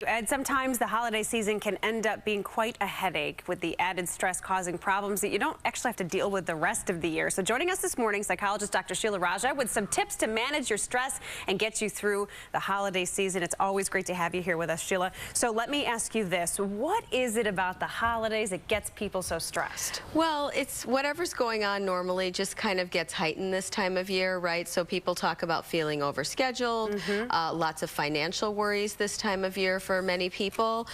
And sometimes the holiday season can end up being quite a headache with the added stress causing problems that you don't actually have to deal with the rest of the year. So joining us this morning, psychologist Dr. Sheela with some tips to manage your stress and get you through the holiday season. It's always great to have you here with us, Sheela. So let me ask you this. What is it about the holidays that gets people so stressed? Well, it's whatever's going on normally just kind of gets heightened this time of year, right? So people talk about feeling overscheduled, lots of financial worries this time of year for many people.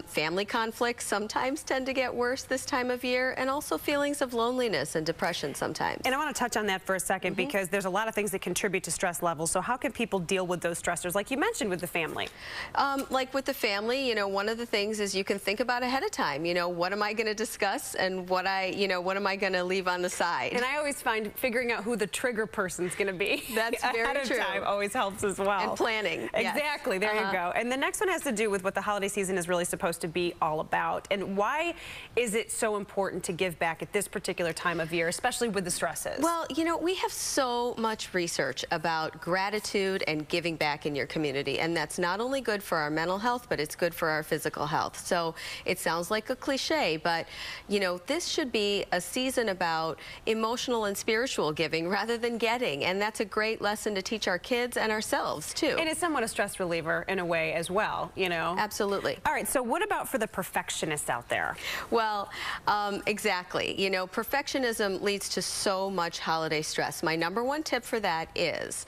Family conflicts sometimes tend to get worse this time of year, and also feelings of loneliness and depression sometimes. And I want to touch on that for a second because there's a lot of things that contribute to stress levels. So how can people deal with those stressors, like you mentioned with the family? Like with the family, you know, one of the things is you can think about ahead of time, you know, what am I going to discuss and what am I going to leave on the side? And I always find figuring out who the trigger person's going to be that's very ahead of true. time always helps as well. And planning. Exactly. Yes. There you go. And the next one has to do with what the holiday season is really supposed to be all about. And why is it so important to give back at this particular time of year, especially with the stresses? Well, you know, we have so much research about gratitude and giving back in your community, and that's not only good for our mental health, but it's good for our physical health. So it sounds like a cliche, but you know, this should be a season about emotional and spiritual giving rather than getting, and that's a great lesson to teach our kids and ourselves too. And it's somewhat a stress reliever in a way as well, you know? Absolutely. All right, so what about for the perfectionists out there? Well, exactly. You know, perfectionism leads to so much holiday stress. My #1 tip for that is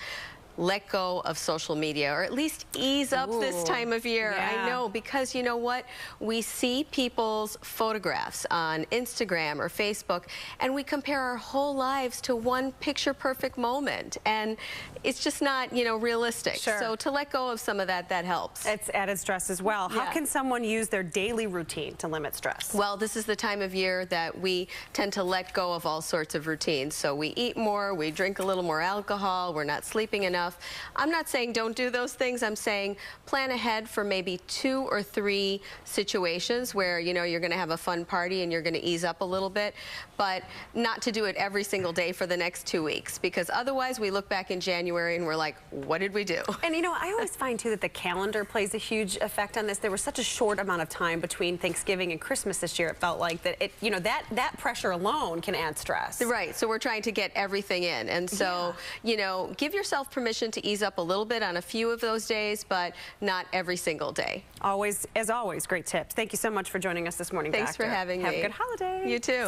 let go of social media, or at least ease up this time of year. Yeah. I know, because you know what? We see people's photographs on Instagram or Facebook, and we compare our whole lives to one picture-perfect moment, and it's just not, you know, realistic. Sure. So to let go of some of that, that helps. It's added stress as well. Yeah. How can someone use their daily routine to limit stress? Well, this is the time of year that we tend to let go of all sorts of routines. So we eat more, we drink a little more alcohol, we're not sleeping enough. I'm not saying don't do those things. I'm saying plan ahead for maybe 2 or 3 situations where, you know, you're going to have a fun party and you're going to ease up a little bit, but not to do it every single day for the next 2 weeks, because otherwise we look back in January and we're like, what did we do? And you know, I always find too that the calendar plays a huge effect on this. There was such a short amount of time between Thanksgiving and Christmas this year. It felt like that it, you know, that pressure alone can add stress. Right. So we're trying to get everything in, and so you know, give yourself permission to ease up a little bit on a few of those days, but not every single day. Always, as always, great tips. Thank you so much for joining us this morning, Thanks Doctor. for having me. Have a good holiday. You too.